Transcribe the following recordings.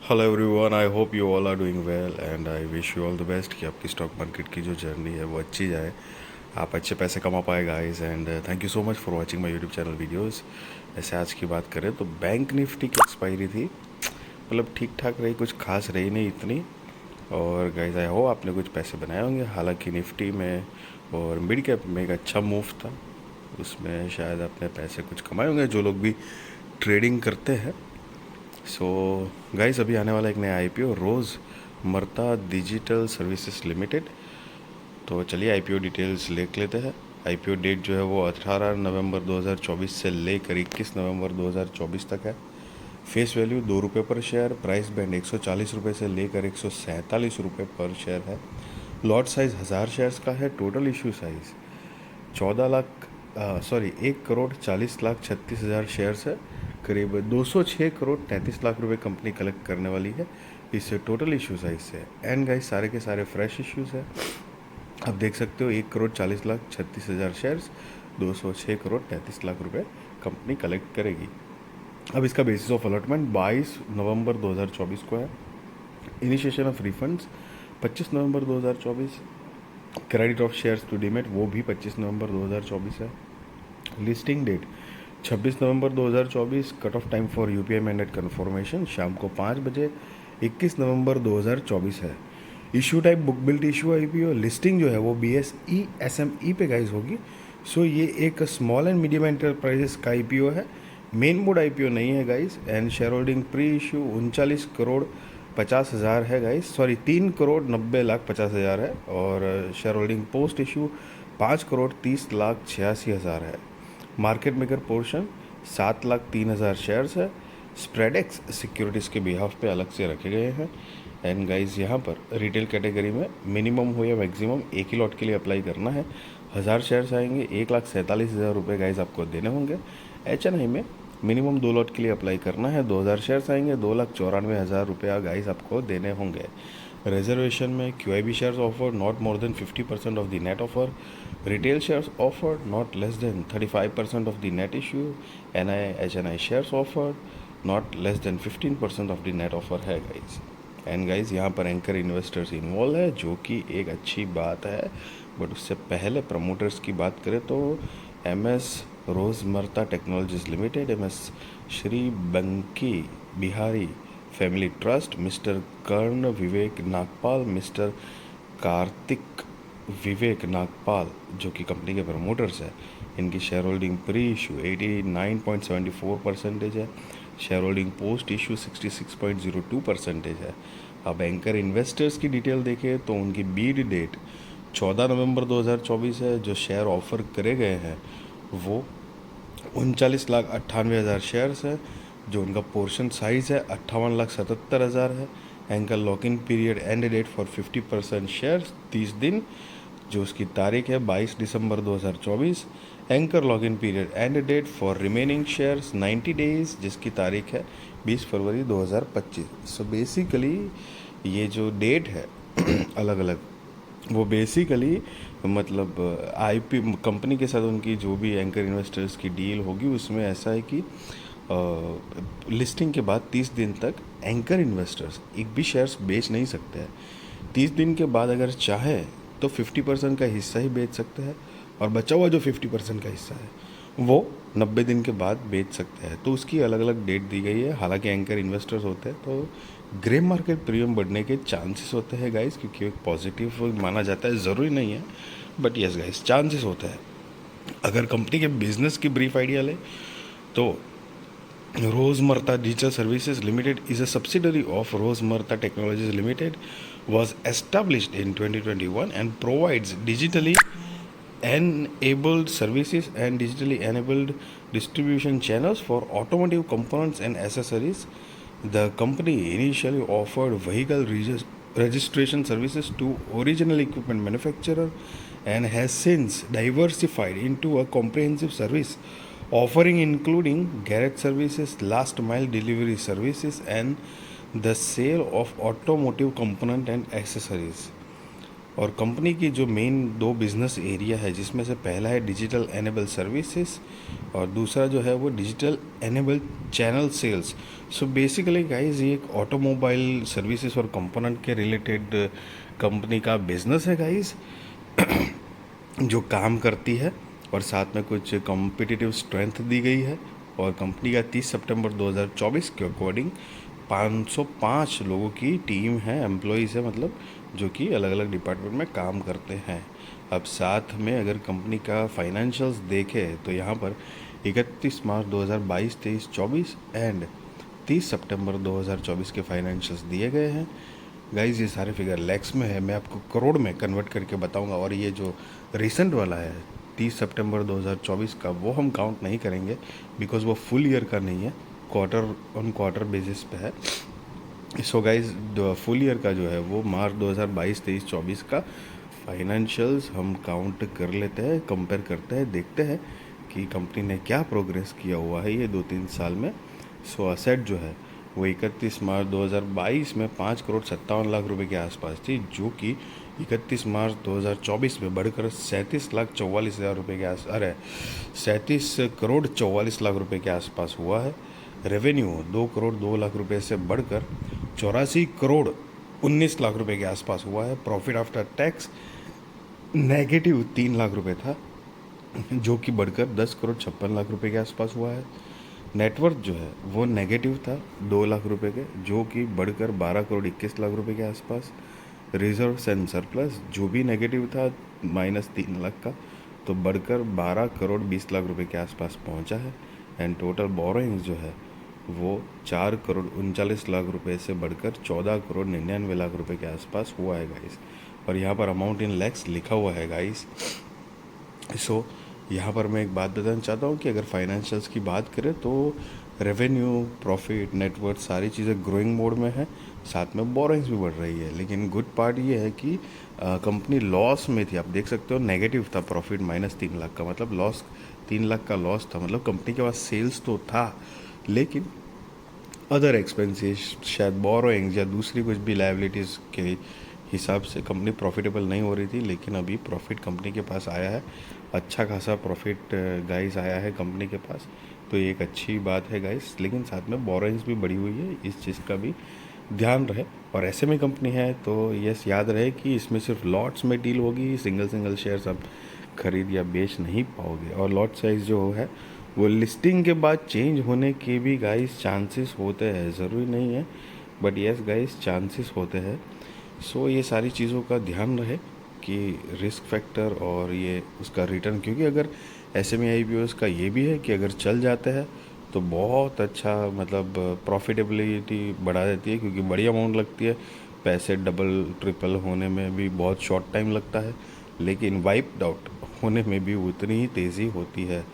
Hello everyone, I hope you all are doing well and I wish you all the best कि आपकी stock market की जो journey है वो अच्छी जाए, आप अच्छे पैसे कमा पाए guys. And thank you so much for watching my YouTube channel videos. ऐसे आज की बात करें तो बैंक निफ्टी की एक्सपायरी थी, मतलब ठीक ठाक रही, कुछ खास रही नहीं इतनी। और गाइस आई होप आपने कुछ पैसे बनाए होंगे। हालांकि निफ्टी में और मिड कैप में एक अच्छा मूव था, उसमें शायद आपने पैसे कुछ कमाए होंगे जो लोग भी ट्रेडिंग करते हैं। सो गाइस, अभी आने वाला एक नया आईपीओ रोज़ मर्ता डिजिटल सर्विसेज लिमिटेड। तो चलिए आईपीओ डिटेल्स देख लेते हैं। आईपीओ डेट जो है वो 18 नवंबर 2024 से लेकर 21 नवंबर 2024 तक है। फेस वैल्यू ₹2 पर शेयर, प्राइस बैंड 140 रुपये से लेकर 147 रुपये पर शेयर है। लॉट साइज 1000 शेयर्स का है। Total issue size 1 crore 40 lakh 36 हजार शेयर्स है। करीब 206 करोड़ 33 लाख रुपए कंपनी कलेक्ट करने वाली है इससे टोटल इशू साइज से। एंड गाइस, सारे के सारे फ्रेश इश्यूज है। आप देख सकते हो 1 करोड़ 40 लाख 36 हजार शेयर्स, 206 करोड़ 33 लाख रुपए कंपनी कलेक्ट करेगी। अब इसका बेसिस ऑफ अलॉटमेंट 22 नवंबर 2024 को है। Initiation of refunds 25 November 2024। Credit of shares to demat वो भी 25 नवंबर 2024 है। Listing date 26 November 2024। Cut off time for UPI mandate confirmation शाम को 5 बजे 21 नवंबर 2024 है। Issue type book built issue IPO. Listing जो है वो BSE SME पे गाइज होगी। सो ये एक स्मॉल एंड मीडियम एंटरप्राइजेस का आईपीओ है, मेन बोर्ड आईपीओ नहीं है guys. And share holding pre issue 39 crore 50 हज़ार है गाइज, सॉरी 3 करोड़ 90 लाख 50 हज़ार है। और share holding post issue 5 crore 30 lakh 86 हज़ार है। मार्केट मेकर पोर्शन 7 लाख 3 हज़ार शेयर्स है। स्प्रेडेक्स सिक्योरिटीज़ के बिहाफ पे अलग से रखे गए हैं। एंड गाइज, यहाँ पर रिटेल कैटेगरी में मिनिमम हो या मैक्सिमम एक ही लॉट के लिए अप्लाई करना है। 1000 शेयर्स आएंगे, 1,47,000 रुपये गाइज आपको देने होंगे। HNI में मिनिमम 2 लॉट के लिए अप्लाई करना है। 2000 शेयर्स आएंगे, 2,94,000 रुपया गाइज आपको देने होंगे। रिजर्वेशन में QIB shares offer not more than 50% of the net offer. Retail shares offer not less than 35% of the net issue. HNI shares offer not less than 15% of the net offer है guys. And guys, यहाँ पर anchor investors involve है जो कि एक अच्छी बात है। बट उससे पहले प्रमोटर्स की बात करें तो MS Rosmerta technologies limited, MS Shri Banki Bihari family trust, mister Karan Vivek Nagpal, mister Kartik Vivek Nagpal जो कि कंपनी के प्रमोटर्स है। इनकी शेयर होल्डिंग प्री इशू 89.74% है। शेयर होल्डिंग पोस्ट इशू 66.02% है। अब एंकर इन्वेस्टर्स की डिटेल देखें तो उनकी बीड डेट 14 नवंबर 2024 है। जो शेयर ऑफर करे गए हैं वो 39,98,000 शेयर्स है। जो उनका पोर्शन साइज़ है 58,77,000 है। Anchor lock in period end date for 50% shares 30 दिन, जो उसकी तारीख है 22 दिसंबर 2024। Anchor lock in period end date for remaining shares 90 days, जिसकी तारीख है 20 फरवरी 2025। सो बेसिकली ये जो डेट है अलग अलग, वो बेसिकली मतलब आईपी कंपनी के साथ उनकी जो भी एंकर इन्वेस्टर्स की डील होगी उसमें ऐसा है कि लिस्टिंग के बाद 30 दिन तक एंकर इन्वेस्टर्स एक भी शेयर्स बेच नहीं सकते हैं। 30 दिन के बाद अगर चाहे तो 50% का हिस्सा ही बेच सकते हैं, और बचा हुआ जो 50% का हिस्सा है वो 90 दिन के बाद बेच सकते हैं। तो उसकी अलग अलग डेट दी गई है। हालांकि एंकर इन्वेस्टर्स होते हैं तो ग्रे मार्केट प्रीमियम बढ़ने के चांसेस होते हैं गाइस, क्योंकि एक पॉजिटिव माना जाता है, ज़रूरी नहीं है बट यस गाइस चांसेस होते हैं। अगर कंपनी के बिजनेस की ब्रीफ आइडिया ले तो Rosemarta Digital Services Limited is a subsidiary of Rosemarta Technologies Limited, was established in 2021 and provides digitally enabled services and digitally enabled distribution channels for automotive components and accessories. The company initially offered vehicle registration services to original equipment manufacturer and has since diversified into a comprehensive service offering including garage services, last mile delivery services, and the sale of automotive component and accessories. और company की जो main दो business area है, जिसमें से पहला है digital enable services और दूसरा जो है वो digital enable channel sales. So basically guys ये एक ऑटोमोबाइल सर्विसेज और कंपोनेंट के रिलेटेड कंपनी का बिजनेस है गाइस, जो काम करती है और साथ में कुछ कॉम्पिटिटिव स्ट्रेंथ दी गई है। और कंपनी का 30 सितंबर 2024 के अकॉर्डिंग 505 लोगों की टीम है, एम्प्लॉयज़ है मतलब, जो कि अलग अलग डिपार्टमेंट में काम करते हैं। अब साथ में अगर कंपनी का फाइनेंशियल्स देखें तो यहाँ पर 31 मार्च 2022, 23, 24 एंड 30 सितंबर 2024 के फाइनेंशियल्स दिए गए हैं। गाइज ये सारे फिगर लैक्स में है, मैं आपको करोड़ में कन्वर्ट करके बताऊंगा। और ये जो रिसेंट वाला है 30 सितंबर 2024 का, वो हम काउंट नहीं करेंगे बिकॉज वो फुल ईयर का नहीं है, क्वार्टर ऑन क्वार्टर बेसिस पे है। सो गाइज फुल ईयर का जो है वो मार्च 2022, 23, 24 का फाइनेंशियल्स हम काउंट कर लेते हैं, कंपेयर करते हैं, देखते हैं कि कंपनी ने क्या प्रोग्रेस किया हुआ है ये 2-3 साल में। सो असेट जो है वो 31 मार्च 2022 में 5,57,00,000 रुपए के आसपास थी, जो कि 31 मार्च 2024 में बढ़कर 37,44,000 रुपये के 37,44,00,000 रुपये के आसपास हुआ है। रेवेन्यू 2,02,00,000 रुपये से बढ़कर 84,19,00,000 रुपये के आसपास हुआ है। Profit after tax negative 3 lakh रुपये था, जो कि बढ़कर 10,56,00,000 रुपये के आसपास हुआ है। नेटवर्थ जो है वो नेगेटिव था 2 लाख रुपए के, जो कि बढ़कर 12,21,00,000 रुपये के आसपास। रिजर्व एंड सरप्लस जो भी नेगेटिव था -3 लाख का, तो बढ़कर 12,20,00,000 रुपये के आसपास पहुंचा है। एंड टोटल बोरोइंग्स जो है वो 4,39,00,000 रुपये से बढ़कर 14,99,00,000 रुपये के आसपास हुआ है गाइस। और यहाँ पर अमाउंट इन लैक्स लिखा हुआ है गाइस। सो यहाँ पर मैं एक बात बताना चाहता हूँ कि अगर फाइनेंशियल्स की बात करें तो रेवेन्यू, प्रॉफिट, नेटवर्थ सारी चीज़ें ग्रोइंग मोड में है, साथ में बोरोइंग्स भी बढ़ रही है। लेकिन गुड पार्ट ये है कि कंपनी लॉस में थी, आप देख सकते हो नेगेटिव था प्रॉफिट -3 लाख का, मतलब लॉस 3 लाख का लॉस था। मतलब कंपनी के पास सेल्स तो था, लेकिन अदर एक्सपेंसेस, शायद बोरोइंग्स या दूसरी कुछ भी लायबिलिटीज़ के हिसाब से कंपनी प्रॉफिटेबल नहीं हो रही थी। लेकिन अभी प्रॉफिट कंपनी के पास आया है, अच्छा खासा प्रॉफिट गाइस आया है कंपनी के पास, तो ये एक अच्छी बात है गाइस। लेकिन साथ में बोरोइंग्स भी बढ़ी हुई है, इस चीज़ का भी ध्यान रहे। और ऐसे में कंपनी है तो यस याद रहे कि इसमें सिर्फ लॉट्स में डील होगी, सिंगल शेयर्स आप खरीद या बेच नहीं पाओगे। और लॉट साइज़ जो है वो लिस्टिंग के बाद चेंज होने के भी गाइस चांसेस होते हैं, ज़रूरी नहीं है, बट यस गाइस चांसेस होते हैं। सो ये सारी चीज़ों का ध्यान रहे कि रिस्क फैक्टर और ये उसका रिटर्न, क्योंकि अगर SME IPOs का ये भी है कि अगर चल जाते हैं तो बहुत अच्छा, मतलब प्रॉफिटेबिलिटी बढ़ा देती है, क्योंकि बड़ी अमाउंट लगती है, पैसे डबल ट्रिपल होने में भी बहुत शॉर्ट टाइम लगता है, लेकिन वाइप्ड आउट होने में भी उतनी ही तेज़ी होती है।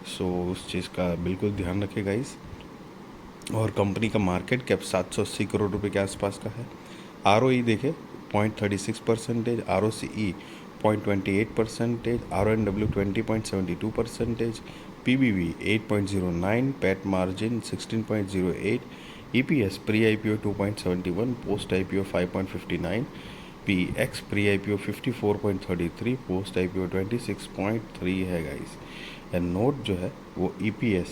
सो उस चीज़ का बिल्कुल ध्यान रखें गाइस। और कंपनी का मार्केट कैप 780 करोड़ रुपए के आसपास का है। ROE देखें 0.36%, ROCE 0.28%, RONW 20.72%, PBV 8.09, PAT margin 16.08, EPS pre-IPO 2.71, post-IPO 5.59, PX pre-IPO 54.33, post-IPO 26.3 है गाइस। एंड नोट जो है वो EPS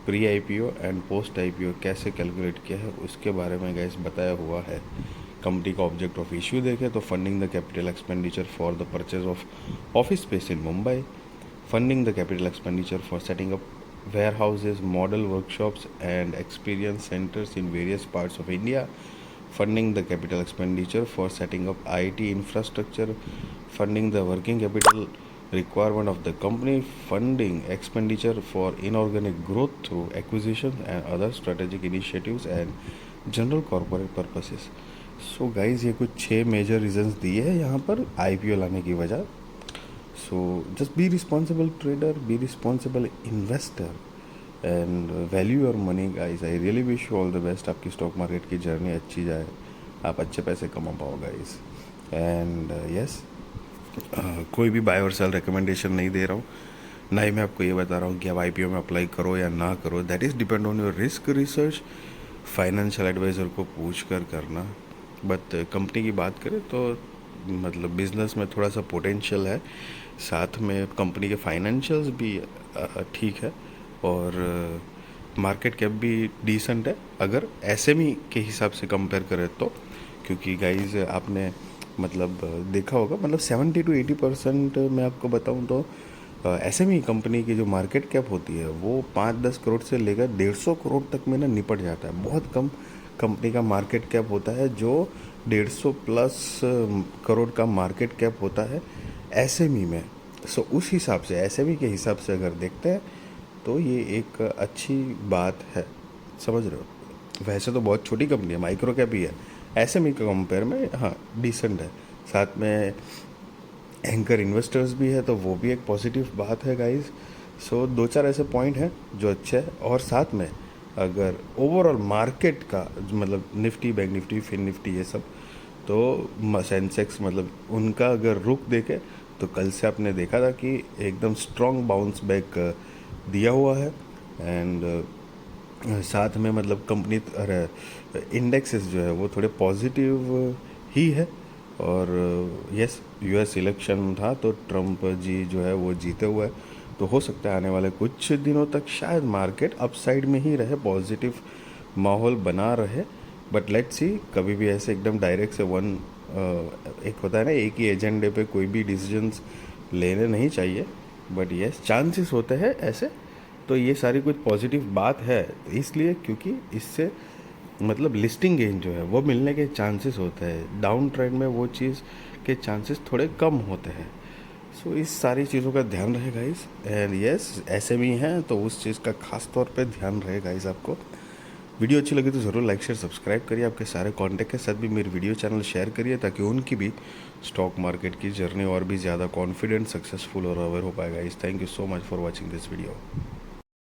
pre IPO and post IPO कैसे कैलकुलेट किया है उसके बारे में गाइस बताया हुआ है। कंपनी का ऑब्जेक्ट ऑफ इश्यू देखें तो funding the capital expenditure for the purchase of office space in Mumbai, funding the capital expenditure for setting up warehouses, model workshops and experience centers in various parts of India, funding the capital expenditure for setting up IT infrastructure, funding the working capital requirement of the company, funding expenditure for inorganic growth through acquisitions and other strategic initiatives and general corporate purposes. So guys ये कुछ 6 major reasons दिए हैं यहाँ पर IPO लाने की वजह। So just be responsible trader, be responsible investor and value your money guys. I really wish you all the best, आपकी स्टॉक मार्केट की जर्नी अच्छी जाए, आप अच्छे पैसे कमा पाओ गाइज। एंड यस, कोई भी बाय और सेल रिकमेंडेशन नहीं दे रहा हूँ, ना ही मैं आपको ये बता रहा हूँ कि आप IPO में अप्लाई करो या ना करो। That is depend on your risk research, financial advisor को पूछ कर करना। बट कंपनी की बात करें तो मतलब बिजनेस में थोड़ा सा पोटेंशियल है, साथ में कंपनी के फाइनेंशियल्स भी ठीक है, और मार्केट कैप भी डिसेंट है अगर एसएमई के हिसाब से कंपेयर करें तो। क्योंकि गाइज आपने मतलब देखा होगा, मतलब 70 to 80% मैं आपको बताऊं तो एसएमई कंपनी की जो मार्केट कैप होती है वो 5-10 करोड़ से लेकर 150 करोड़ तक में ना निपट जाता है। बहुत कम कंपनी का मार्केट कैप होता है जो 150 प्लस करोड़ का मार्केट कैप होता है एसएमई में। सो उस हिसाब से एसएमई के हिसाब से अगर देखते हैं तो ये एक अच्छी बात है, समझ रहे हो। वैसे तो बहुत छोटी कंपनी है, माइक्रो कैप ही है, एसएमई के कंपेयर में हाँ डिसेंट है। साथ में एंकर इन्वेस्टर्स भी है तो वो भी एक पॉजिटिव बात है गाइस। सो 2-4 ऐसे पॉइंट हैं जो अच्छे हैं। और साथ में अगर ओवरऑल मार्केट का मतलब Nifty, bank Nifty, fin Nifty, ये सब तो सेंसेक्स मतलब उनका अगर रुख देखे तो कल से आपने देखा था कि एकदम स्ट्रॉन्ग बाउंस बैक दिया हुआ है। एंड साथ में मतलब कंपनी अरे इंडेक्सेस जो है वो थोड़े पॉजिटिव ही है। और यस, यूएस इलेक्शन था तो ट्रम्प जी जो है वो जीते हुए है, तो हो सकता है आने वाले कुछ दिनों तक शायद मार्केट अपसाइड में ही रहे, पॉजिटिव माहौल बना रहे। बट लेट्स सी, कभी भी ऐसे एकदम डायरेक्ट से एक होता है ना, एक ही एजेंडे पे कोई भी डिसीजंस लेने नहीं चाहिए। बट यस, चांसेस होते हैं ऐसे। तो ये सारी कुछ पॉजिटिव बात है इसलिए क्योंकि इससे मतलब लिस्टिंग गेन जो है वो मिलने के चांसेस होते हैं, डाउन ट्रेंड में वो चीज़ के चांसेस थोड़े कम होते हैं। सो इस सारी चीज़ों का ध्यान रहे गाइस। एंड यस, एसएमई है तो उस चीज़ का खास तौर पे ध्यान रहे गाइस आपको। वीडियो अच्छी लगी तो ज़रूर लाइक शेयर सब्सक्राइब करिए, आपके सारे कॉन्टैक्ट के साथ भी मेरे वीडियो चैनल शेयर करिए ताकि उनकी भी स्टॉक मार्केट की जर्नी और भी ज़्यादा कॉन्फिडेंट, सक्सेसफुल और अवेयर हो पाएगा। इस thank you so much for watching this video.